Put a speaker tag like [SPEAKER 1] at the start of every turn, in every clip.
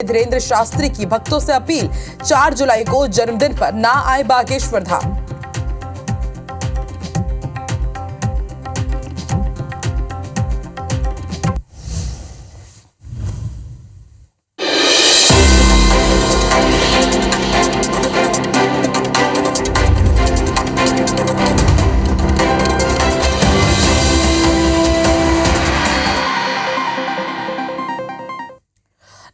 [SPEAKER 1] धीरेन्द्र शास्त्री की भक्तों से अपील, 4 जुलाई को जन्मदिन पर ना आए बागेश्वर धाम।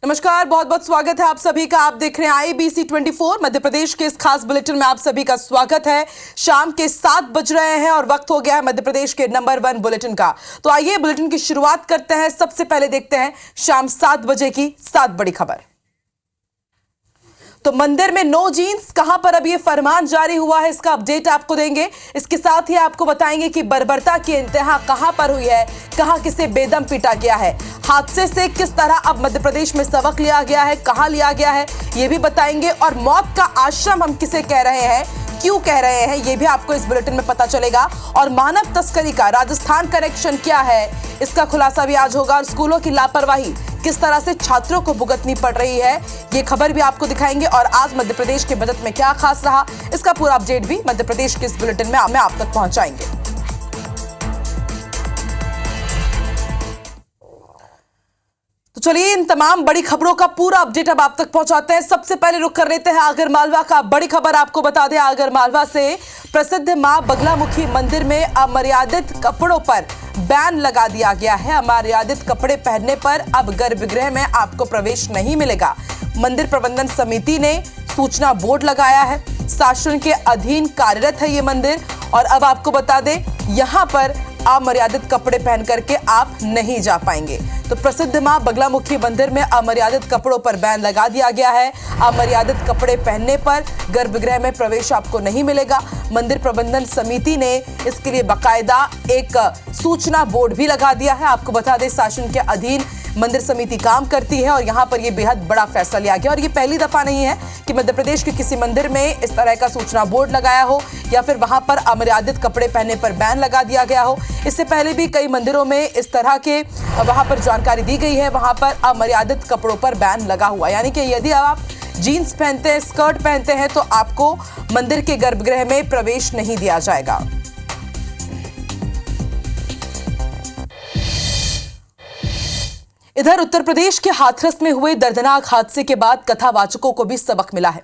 [SPEAKER 1] नमस्कार, बहुत बहुत स्वागत है आप सभी का। आप देख रहे हैं IBC 24 मध्य प्रदेश के इस खास बुलेटिन में आप सभी का स्वागत है। शाम के 7 बज रहे हैं और वक्त हो गया है मध्य प्रदेश के नंबर 1 बुलेटिन का। तो आइए बुलेटिन की शुरुआत करते हैं। सबसे पहले देखते हैं शाम 7 बजे की 7 बड़ी खबर। तो मंदिर में नो जीन्स, कहां पर अब ये फरमान जारी हुआ है, इसका अपडेट आपको देंगे। इसके साथ ही आपको बताएंगे कि बर्बरता की इंतहा कहां पर हुई है, कहां किसे बेदम पीटा गया है, हादसे से किस तरह अब मध्य प्रदेश में सबक लिया गया है, कहां लिया गया है, ये भी बताएंगे। और मौत का आश्रम हम किसे कह रहे हैं, क्यों कह रहे हैं, ये भी आपको इस बुलेटिन में पता चलेगा। और मानव तस्करी का राजस्थान कनेक्शन क्या है, इसका खुलासा भी आज होगा। और स्कूलों की लापरवाही किस तरह से छात्रों को भुगतनी पड़ रही है, ये खबर भी आपको दिखाएंगे। और आज मध्य प्रदेश के बजट में क्या खास रहा, इसका पूरा अपडेट भी मध्य प्रदेश के इस बुलेटिन में आप तक पहुंचाएंगे। तो चलिए इन तमाम बड़ी खबरों का पूरा अपडेट अब आप तक पहुंचाते हैं। सबसे पहले रुख कर लेते हैं आगरमालवा का। बड़ी खबर आपको बता दें, आगरमालवा से प्रसिद्ध मां बगलामुखी मंदिर में अमर्यादित कपड़ों पर बैन लगा दिया गया है। अमर्यादित कपड़े पहनने पर अब गर्भगृह में आपको प्रवेश नहीं मिलेगा। मंदिर प्रबंधन समिति ने सूचना बोर्ड लगाया है। शासन के अधीन कार्यरत है ये मंदिर। और अब आपको बता दें, यहां पर अमर्यादित कपड़े पहन करके आप नहीं जा पाएंगे। तो प्रसिद्ध मां बगलामुखी मंदिर में अमर्यादित कपड़ों पर बैन लगा दिया गया है। अमर्यादित कपड़े पहनने पर गर्भगृह में प्रवेश आपको नहीं मिलेगा। मंदिर प्रबंधन समिति ने इसके लिए बाकायदा एक सूचना बोर्ड भी लगा दिया है। आपको बता दें, शासन के अधीन मंदिर समिति काम करती है और यहां पर यह बेहद बड़ा फैसला लिया गया। और ये पहली दफा नहीं है कि मध्य प्रदेश के किसी मंदिर में इस तरह का सूचना बोर्ड लगाया हो या फिर वहां पर अमर्यादित कपड़े पहनने पर बैन लगा दिया गया हो। इससे पहले भी कई मंदिरों में इस तरह के वहां पर जानकारी दी गई है, वहां पर अमर्यादित कपड़ों पर बैन लगा हुआ। यानी कि यदि आप जीन्स पहनते हैं, स्कर्ट पहनते हैं, तो आपको मंदिर के गर्भगृह में प्रवेश नहीं दिया जाएगा। इधर उत्तर प्रदेश के हाथरस में हुए दर्दनाक हादसे के बाद कथावाचकों को भी सबक मिला है।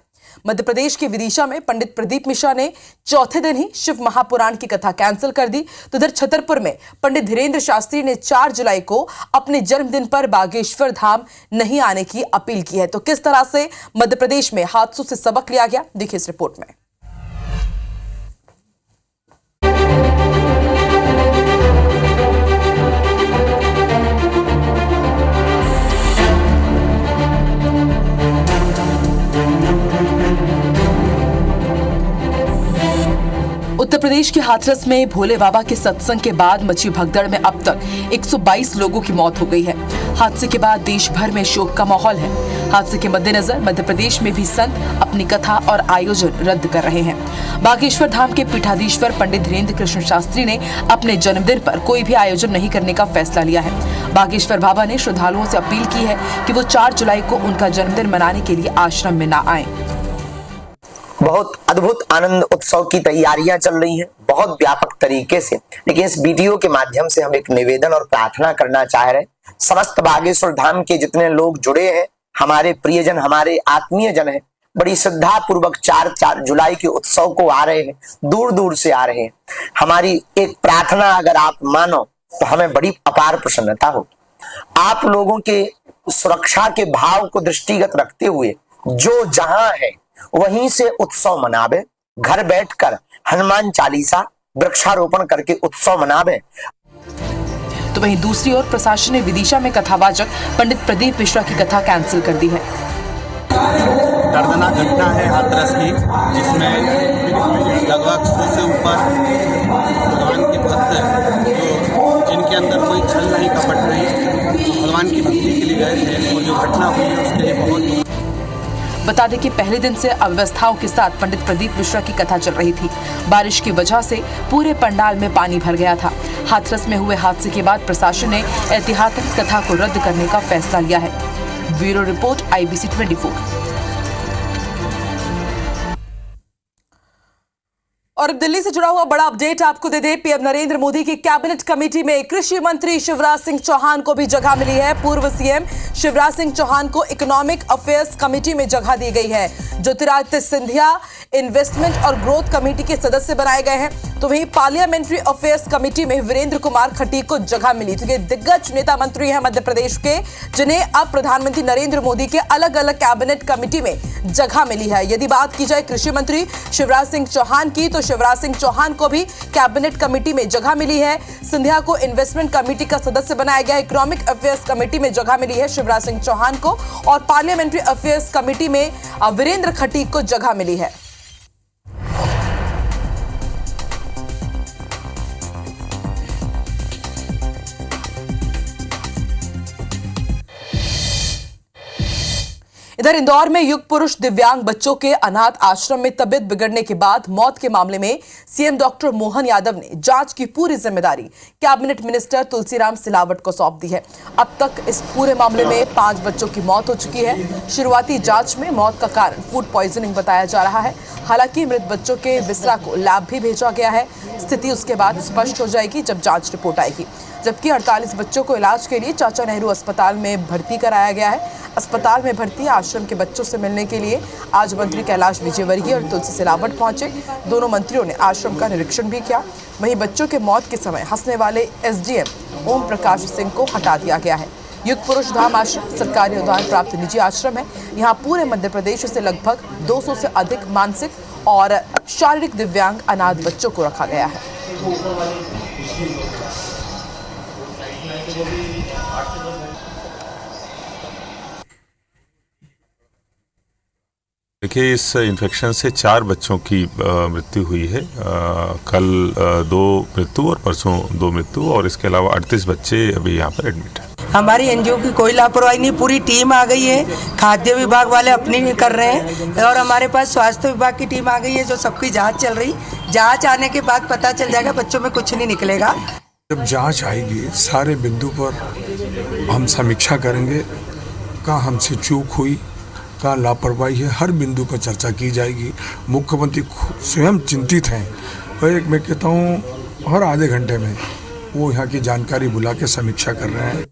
[SPEAKER 1] मध्य प्रदेश के विदिशा में पंडित प्रदीप मिश्रा ने चौथे दिन ही शिव महापुराण की कथा कैंसिल कर दी। तो इधर छतरपुर में पंडित धीरेन्द्र शास्त्री ने 4 जुलाई को अपने जन्मदिन पर बागेश्वर धाम नहीं आने की अपील की है। तो किस तरह से मध्य प्रदेश में हादसों से सबक लिया गया, देखिए इस रिपोर्ट में। उत्तर प्रदेश के हाथरस में भोले बाबा के सत्संग के बाद मची भगदड़ में अब तक 122 लोगों की मौत हो गई है। हादसे के बाद देश भर में शोक का माहौल है। हादसे के मद्देनजर मध्य प्रदेश में भी संत अपनी कथा और आयोजन रद्द कर रहे हैं। बागेश्वर धाम के पीठाधीश्वर पंडित धीरेन्द्र कृष्ण शास्त्री ने अपने जन्मदिन पर कोई भी आयोजन नहीं करने का फैसला लिया है। बागेश्वर बाबा ने श्रद्धालुओं से अपील की है कि वो 4 जुलाई को उनका जन्मदिन मनाने के लिए आश्रम में न आए।
[SPEAKER 2] बहुत अद्भुत आनंद उत्सव की तैयारियां चल रही हैं, बहुत व्यापक तरीके से। लेकिन इस वीडियो के माध्यम से हम एक निवेदन और प्रार्थना करना चाह रहे हैं। समस्त बागेश्वर धाम के जितने लोग जुड़े हैं, हमारे प्रियजन, हमारे आत्मीय जन हैं, बड़ी श्रद्धा पूर्वक 4 जुलाई के उत्सव को आ रहे हैं, दूर दूर से आ रहे हैं। हमारी एक प्रार्थना अगर आप मानो तो हमें बड़ी अपार प्रसन्नता हो। आप लोगों के सुरक्षा के भाव को दृष्टिगत रखते हुए जो जहां है वहीं से उत्सव मनावे। घर बैठकर हनुमान चालीसा, वृक्षारोपण करके उत्सव मनावे।
[SPEAKER 1] तो वहीं दूसरी ओर प्रशासन ने विदिशा में कथावाचक पंडित प्रदीप मिश्रा की कथा कैंसिल कर दी है।
[SPEAKER 3] दर्दनाक घटना है हाथरस की, जिसमें लगभग 100 से ऊपर भगवान के भक्त जो जिनके अंदर कोई छल नहीं, कपट नहीं, भगवान की भक्ति के लिए गए थे और जो घटना हुई है उसके लिए बहुत।
[SPEAKER 1] बता दें कि पहले दिन से अव्यवस्थाओं के साथ पंडित प्रदीप मिश्रा की कथा चल रही थी। बारिश की वजह से पूरे पंडाल में पानी भर गया था। हाथरस में हुए हादसे के बाद प्रशासन ने एहतियातन कथा को रद्द करने का फैसला लिया है। Bureau report IBC 24। और अब दिल्ली से जुड़ा हुआ बड़ा अपडेट आपको दे दे। पीएम नरेंद्र मोदी की कैबिनेट कमेटी में कृषि मंत्री शिवराज सिंह चौहान को भी जगह मिली है। पूर्व सीएम शिवराज सिंह चौहान को इकोनॉमिक अफेयर्स कमेटी में जगह दी गई है। ज्योतिरादित्य सिंधिया इन्वेस्टमेंट और ग्रोथ कमेटी के सदस्य बनाए गए हैं। तो वहीं पार्लियामेंट्री अफेयर्स कमेटी में वीरेंद्र कुमार खटीक को जगह मिली। तो ये दिग्गज नेता मंत्री हैं मध्य प्रदेश के, जिन्हें अब प्रधानमंत्री नरेंद्र मोदी के अलग अलग कैबिनेट कमेटी में जगह मिली है। यदि बात की जाए कृषि मंत्री शिवराज सिंह चौहान की, तो शिवराज सिंह चौहान को भी कैबिनेट कमेटी में जगह मिली है। सिंधिया को इन्वेस्टमेंट कमेटी का सदस्य बनाया गया है। इकोनॉमिक अफेयर्स कमेटी में जगह मिली है शिवराज सिंह चौहान को, और पार्लियामेंट्री अफेयर्स कमेटी में वीरेंद्र खटीक को जगह मिली है। इधर इंदौर में युग पुरुष दिव्यांग बच्चों के अनाथ आश्रम में तबीयत बिगड़ने के बाद मौत के मामले में सीएम डॉक्टर मोहन यादव ने जांच की पूरी जिम्मेदारी कैबिनेट मिनिस्टर तुलसीराम सिलावट को सौंप दी है। अब तक इस पूरे मामले में 5 बच्चों की मौत हो चुकी है। शुरुआती जांच में मौत का कारण फूड पॉइजनिंग बताया जा रहा है। हालांकि मृत बच्चों के बिस्तरा को लैब भी भेजा गया है। स्थिति उसके बाद स्पष्ट हो जाएगी जब जांच रिपोर्ट आएगी। जबकि 48 बच्चों को इलाज के लिए चाचा नेहरू अस्पताल में भर्ती कराया गया है। अस्पताल में भर्ती आश्रम के बच्चों से मिलने के लिए आज मंत्री कैलाश विजयवर्गीय और तुलसी सिलावट पहुंचे। दोनों मंत्रियों ने आश्रम का निरीक्षण भी किया। वहीं बच्चों के मौत के समय हंसने वाले SDM ओम प्रकाश सिंह को हटा दिया गया है। युग पुरुष धाम आश्रम सरकारी अनुदान प्राप्त निजी आश्रम है। यहाँ पूरे मध्य प्रदेश से लगभग 200 से अधिक मानसिक और शारीरिक दिव्यांग अनाथ बच्चों को रखा गया है।
[SPEAKER 4] देखिए, इस इन्फेक्शन से 4 बच्चों की मृत्यु हुई है। कल 2 मृत्यु और परसों 2 मृत्यु, और इसके अलावा 38 बच्चे अभी यहाँ पर एडमिट हैं।
[SPEAKER 5] हमारी एनजीओ की कोई लापरवाही नहीं, पूरी टीम आ गई है। खाद्य विभाग वाले अपनी कर रहे हैं, और हमारे पास स्वास्थ्य विभाग की टीम आ गई है जो सबकी जांच चल रही। जांच आने के बाद पता चल जाएगा, बच्चों में कुछ नहीं निकलेगा।
[SPEAKER 6] जब जांच आएगी सारे बिंदु पर हम समीक्षा करेंगे, कहाँ हमसे चूक हुई, कहाँ लापरवाही है, हर बिंदु पर चर्चा की जाएगी। मुख्यमंत्री स्वयं चिंतित हैं, और एक मैं कहता हूँ हर आधे घंटे में वो यहाँ की जानकारी बुला के समीक्षा कर रहे हैं।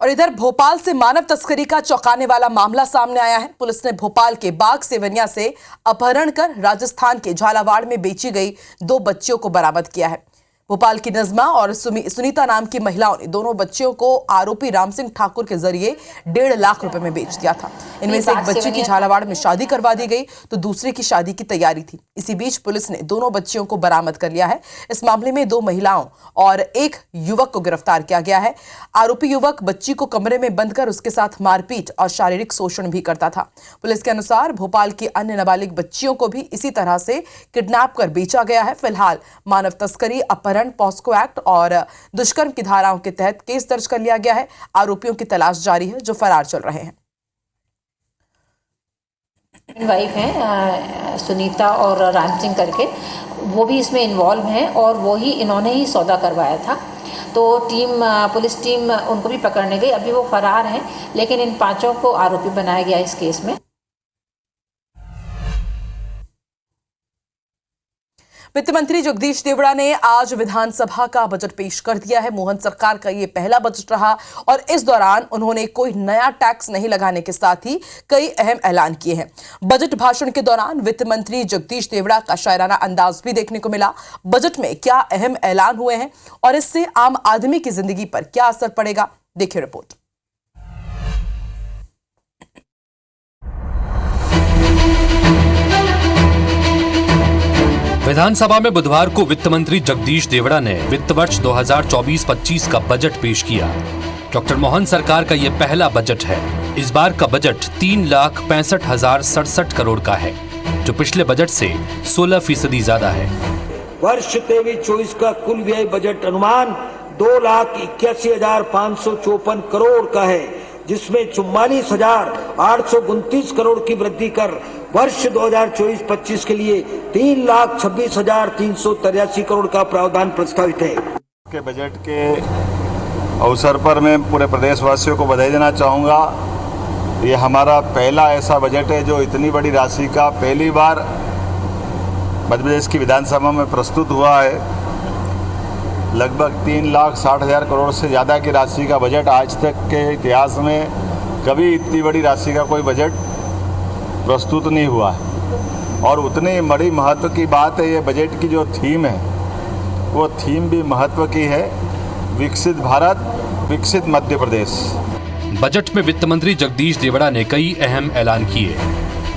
[SPEAKER 1] और इधर भोपाल से मानव तस्करी का चौंकाने वाला मामला सामने आया है। पुलिस ने भोपाल के बाग सेवनिया से अपहरण कर राजस्थान के झालावाड़ में बेची गई 2 बच्चियों को बरामद किया है। भोपाल की नजमा और सुनीता नाम की महिलाओं ने दोनों बच्चियों को आरोपी राम सिंह ठाकुर के जरिए 1.5 लाख रुपए में बेच दिया था। इनमें से एक बच्ची की झालावाड़ में शादी करवा दी गई, तो दूसरे की शादी की तैयारी थी। इसी बीच पुलिस ने दोनों बच्चियों को बरामद कर लिया है। इस मामले में 2 महिलाओं और एक युवक को गिरफ्तार किया गया है। आरोपी युवक बच्ची को कमरे में बंद कर उसके साथ मारपीट और शारीरिक शोषण भी करता था। पुलिस के अनुसार भोपाल की अन्य नाबालिग बच्चियों को भी इसी तरह से किडनैप कर बेचा गया है। फिलहाल मानव तस्करी, अपहरण, पॉस्को एक्ट और दुष्कर्म की धाराओं के तहत केस दर्ज कर लिया गया है। आरोपियों की तलाश जारी है जो फरार चल रहे हैं।
[SPEAKER 7] वाइफ हैं सुनीता और राम सिंह करके, वो भी इसमें इन्वॉल्व हैं, और इन्होंने ही सौदा करवाया था। तो पुलिस टीम उनको भी पकड़ने गई। अभी वो फरार हैं, लेकिन इन 5 को आरोपी बनाया गया इस केस में।
[SPEAKER 1] वित्त मंत्री जगदीश देवड़ा ने आज विधानसभा का बजट पेश कर दिया है। मोहन सरकार का ये पहला बजट रहा, और इस दौरान उन्होंने कोई नया टैक्स नहीं लगाने के साथ ही कई अहम ऐलान किए हैं। बजट भाषण के दौरान वित्त मंत्री जगदीश देवड़ा का शायराना अंदाज भी देखने को मिला। बजट में क्या अहम ऐलान हुए हैं और इससे आम आदमी की जिंदगी पर क्या असर पड़ेगा, देखिए रिपोर्ट।
[SPEAKER 8] विधानसभा में बुधवार को वित्त मंत्री जगदीश देवड़ा ने वित्त वर्ष 2024-25 का बजट पेश किया। डॉक्टर मोहन सरकार का यह पहला बजट है। इस बार का बजट 3,65,067 करोड़ का है, जो पिछले बजट से 16% ज्यादा है।
[SPEAKER 9] वर्ष 23-24 का कुल व्यय बजट अनुमान 2,81,554 करोड़ का है, जिसमें 44,829 करोड़ की वृद्धि कर वर्ष 2024-25 के लिए 3,26,383 करोड़ का प्रावधान प्रस्तावित है।
[SPEAKER 10] के बजट के अवसर पर मैं पूरे प्रदेशवासियों को बधाई देना चाहूँगा। ये हमारा पहला ऐसा बजट है जो इतनी बड़ी राशि का पहली बार मध्य प्रदेश की विधानसभा में प्रस्तुत हुआ है। लगभग 3,60,000 करोड़ से ज़्यादा की राशि का बजट, आज तक के इतिहास में कभी इतनी बड़ी राशि का कोई बजट प्रस्तुत नहीं हुआ है। और उतनी बड़ी महत्व की बात है, ये बजट की जो थीम है वो थीम भी महत्व की है, विकसित भारत विकसित मध्य प्रदेश।
[SPEAKER 8] बजट में वित्त मंत्री जगदीश देवड़ा ने कई अहम ऐलान किए।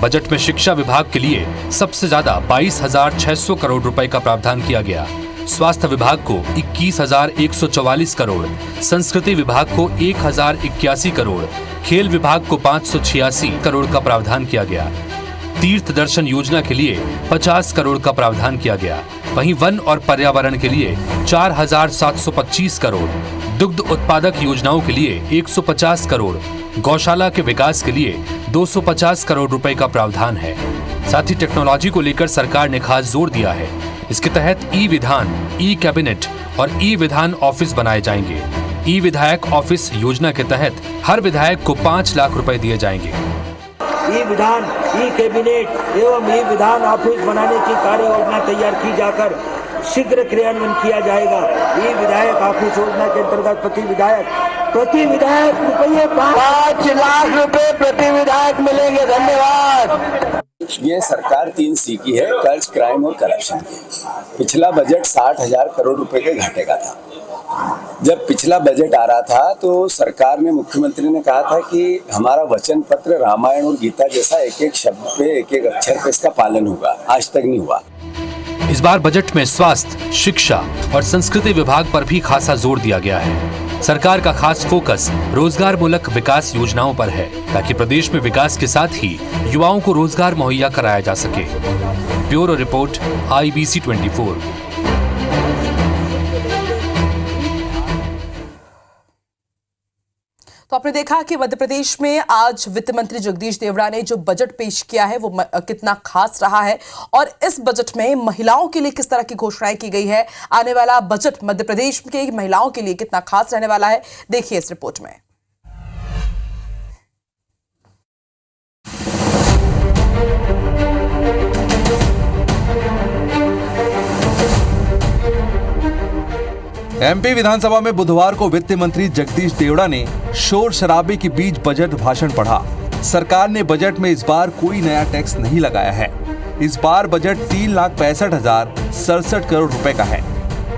[SPEAKER 8] बजट में शिक्षा विभाग के लिए सबसे ज्यादा 22,600 करोड़ रुपए का प्रावधान किया गया। स्वास्थ्य विभाग को 21,144 करोड़, संस्कृति विभाग को 1,081 करोड़, खेल विभाग को 586 करोड़ का प्रावधान किया गया। तीर्थ दर्शन योजना के लिए 50 करोड़ का प्रावधान किया गया। वहीं वन और पर्यावरण के लिए 4,725 करोड़, दुग्ध उत्पादक योजनाओं के लिए 150 करोड़, गौशाला के विकास के लिए 250 करोड़ रुपए का प्रावधान है। साथ ही टेक्नोलॉजी को लेकर सरकार ने खास जोर दिया है। इसके तहत ई विधान, ई कैबिनेट और ई विधान ऑफिस बनाए जाएंगे। ई विधायक ऑफिस योजना के तहत हर विधायक को 5 लाख रुपए दिए जाएंगे।
[SPEAKER 9] ई विधान, ई कैबिनेट एवं ई विधान ऑफिस बनाने की कार्य योजना तैयार की जाकर शीघ्र क्रियान्वयन किया जाएगा। ई विधायक ऑफिस योजना के अंतर्गत प्रति विधायक रुपये 5 लाख रुपए प्रति विधायक मिलेंगे। धन्यवाद।
[SPEAKER 11] ये सरकार 3C की है, कर्ज, क्राइम और करप्शन की। पिछला बजट 60,000 करोड़ रुपए के घाटे का था। जब पिछला बजट आ रहा था तो सरकार ने, मुख्यमंत्री ने कहा था कि हमारा वचन पत्र रामायण और गीता जैसा एक एक शब्द पे, एक एक अक्षर पे इसका पालन होगा। आज तक नहीं हुआ।
[SPEAKER 8] इस बार बजट में स्वास्थ्य, शिक्षा और संस्कृति विभाग पर भी खासा जोर दिया गया है। सरकार का खास फोकस रोजगार मूलक विकास योजनाओं पर है, ताकि प्रदेश में विकास के साथ ही युवाओं को रोजगार मुहैया कराया जा सके। Bureau report, IBC 24।
[SPEAKER 1] तो आपने देखा कि मध्य प्रदेश में आज वित्त मंत्री जगदीश देवड़ा ने जो बजट पेश किया है वो कितना खास रहा है, और इस बजट में महिलाओं के लिए किस तरह की घोषणाएं की गई है। आने वाला बजट मध्य प्रदेश के महिलाओं के लिए कितना खास रहने वाला है, देखिए इस रिपोर्ट में।
[SPEAKER 12] MP विधानसभा में बुधवार को वित्त मंत्री जगदीश देवड़ा ने शोर शराबे के बीच बजट भाषण पढ़ा। सरकार ने बजट में इस बार कोई नया टैक्स नहीं लगाया है। इस बार बजट 3,65,067 करोड़ रुपए का है,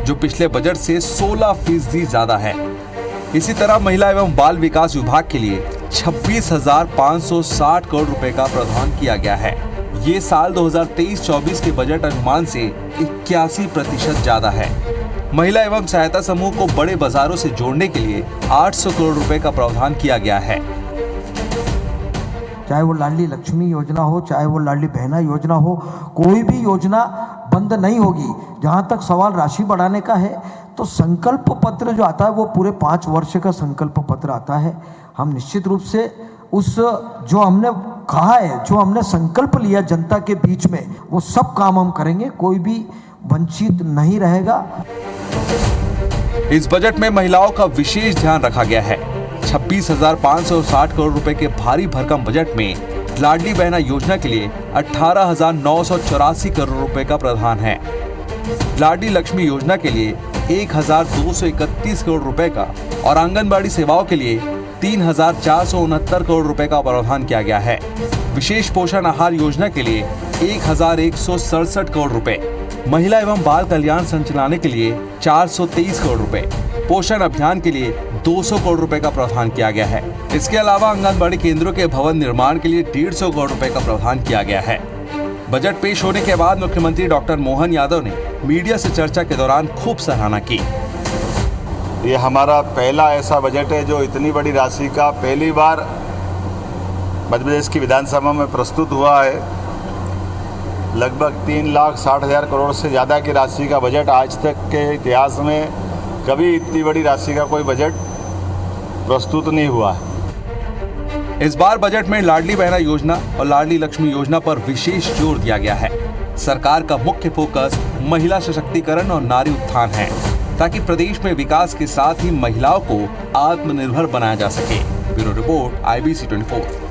[SPEAKER 12] जो पिछले बजट से 16% ज्यादा है। इसी तरह महिला एवं बाल विकास विभाग के लिए 26,560 करोड़ रुपए का प्रावधान किया गया है। ये साल 2023-24 के बजट अनुमान से 81% ज्यादा है। महिला एवं सहायता समूह को बड़े बाजारों से जोड़ने के लिए 800 करोड़ रुपए का प्रावधान किया गया है।
[SPEAKER 13] चाहे वो लाडली लक्ष्मी योजना हो, चाहे वो लाडली बहना योजना हो, कोई भी योजना बंद नहीं होगी। जहां तक सवाल राशि बढ़ाने का है तो संकल्प पत्र जो आता है वो पूरे 5 वर्ष का संकल्प पत्र आता है। हम निश्चित रूप से उस जो हमने कहा है, जो हमने संकल्प लिया जनता के बीच में, वो सब काम हम करेंगे, कोई भी वंचित नहीं रहेगा।
[SPEAKER 12] इस बजट में महिलाओं का विशेष ध्यान रखा गया है। 26,560 करोड़ रुपए के भारी भरकम बजट में लाडली बहना योजना के लिए 18,984 करोड़ रुपए का प्रावधान है। लाडली लक्ष्मी योजना के लिए 1,231 करोड़ रुपए का और आंगनबाड़ी सेवाओं के लिए 3,469 करोड़ रुपए का प्रावधान किया गया है। विशेष पोषण आहार योजना के लिए 1,167 करोड़ रुपए, महिला एवं बाल कल्याण संचालनालय के लिए 423 करोड़ रुपए, पोषण अभियान के लिए 200 करोड़ रुपए का प्रावधान किया गया है। इसके अलावा आंगनबाड़ी केंद्रों के भवन निर्माण के लिए 150 करोड़ रुपए का प्रावधान किया गया है। बजट पेश होने के बाद मुख्यमंत्री डॉक्टर मोहन यादव ने मीडिया से चर्चा के दौरान खूब सराहना की।
[SPEAKER 10] ये हमारा पहला ऐसा बजट है जो इतनी बड़ी राशि का पहली बार मध्य प्रदेश की विधानसभा में प्रस्तुत हुआ है। लगभग 3,60,000 करोड़ से ज़्यादा की राशि का बजट, आज तक के इतिहास में कभी इतनी बड़ी राशि का कोई बजट प्रस्तुत नहीं हुआ है।
[SPEAKER 12] इस बार बजट में लाडली बहना योजना और लाडली लक्ष्मी योजना पर विशेष जोर दिया गया है। सरकार का मुख्य फोकस महिला सशक्तिकरण और नारी उत्थान है। ताकि प्रदेश में विकास के साथ ही महिलाओं को आत्मनिर्भर बनाया जा सके। Bureau report IBC 24।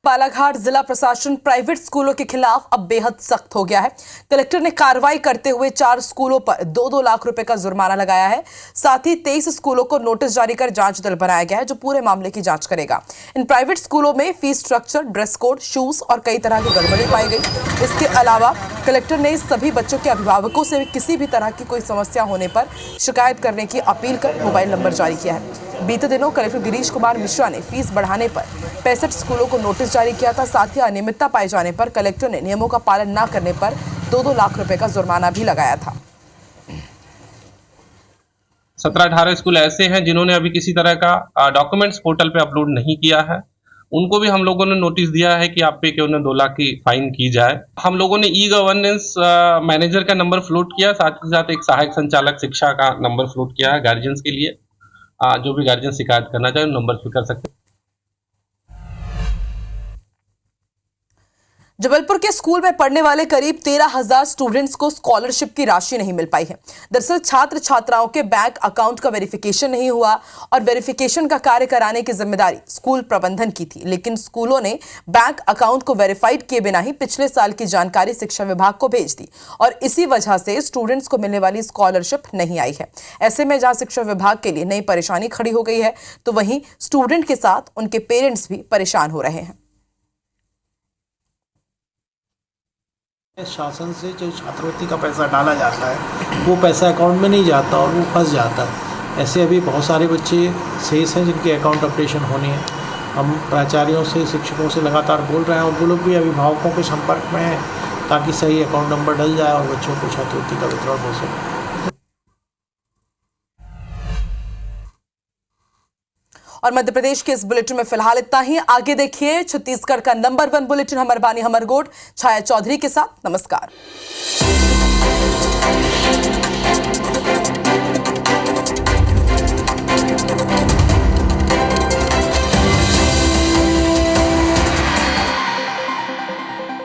[SPEAKER 1] बालाघाट जिला प्रशासन प्राइवेट स्कूलों के खिलाफ अब बेहद सख्त हो गया है। कलेक्टर ने कार्रवाई करते हुए 4 स्कूलों पर 2-2 लाख रुपए का जुर्माना लगाया है। साथ ही 23 स्कूलों को नोटिस जारी कर जांच दल बनाया गया है जो पूरे मामले की जांच करेगा। इन प्राइवेट स्कूलों में fees structure, dress code, shoes और कई तरह की गड़बड़ी पाई गई। इसके अलावा कलेक्टर ने सभी बच्चों के अभिभावकों से किसी भी तरह की कोई समस्या होने पर शिकायत करने की अपील कर मोबाइल नंबर जारी किया है। बीते दिनों कलेक्टर गिरीश कुमार मिश्रा ने फीस बढ़ाने पर 65 स्कूलों को नोटिस जारी किया था। साथ ही अनियमितता पाए जाने पर कलेक्टर ने नियमों का पालन न करने पर 2-2 लाख रुपए का जुर्माना भी लगाया था।
[SPEAKER 14] 17-18 स्कूल ऐसे हैं जिन्होंने अभी किसी तरह का डॉक्यूमेंट्स पोर्टल पे अपलोड नहीं किया है। उनको भी हम लोगों ने नोटिस दिया है कि आप पे क्यों न 2 लाख की फाइन की जाए। हम लोगों ने ई-गवर्नेंस मैनेजर का नंबर फ्लोट किया, साथ ही साथ एक सहायक संचालक शिक्षा का नंबर फ्लोट किया है गार्जियंस के लिए। जो भी गार्जियन शिकायत करना चाहे नंबर पे कर सकते हैं।
[SPEAKER 1] जबलपुर के स्कूल में पढ़ने वाले करीब 13,000 स्टूडेंट्स को स्कॉलरशिप की राशि नहीं मिल पाई है। दरअसल छात्र छात्राओं के बैंक अकाउंट का वेरिफिकेशन नहीं हुआ और वेरिफिकेशन का कार्य कराने की जिम्मेदारी स्कूल प्रबंधन की थी, लेकिन स्कूलों ने बैंक अकाउंट को वेरीफाइड किए बिना ही पिछले साल की जानकारी शिक्षा विभाग को भेज दी और इसी वजह से स्टूडेंट्स को मिलने वाली स्कॉलरशिप नहीं आई है। ऐसे में जहां शिक्षा विभाग के लिए नई परेशानी खड़ी हो गई है, तो वहीं स्टूडेंट के साथ उनके पेरेंट्स भी परेशान हो रहे हैं।
[SPEAKER 15] शासन से जो छात्रवृत्ति का पैसा डाला जाता है वो पैसा अकाउंट में नहीं जाता और वो फंस जाता है। ऐसे अभी बहुत सारे बच्चे शेष हैं जिनके अकाउंट अपडेशन होने हैं। हम प्राचार्यों से, शिक्षकों से लगातार बोल रहे हैं और वो लोग भी अभिभावकों के संपर्क में हैं ताकि सही अकाउंट नंबर डल जाए और बच्चों को छात्रवृत्ति का वितरण हो सके।
[SPEAKER 1] और मध्य प्रदेश के इस बुलेटिन में फिलहाल इतना ही। आगे देखिए छत्तीसगढ़ का नंबर 1 बुलेटिन हमर बानी हमर गोट छाया चौधरी के साथ। नमस्कार।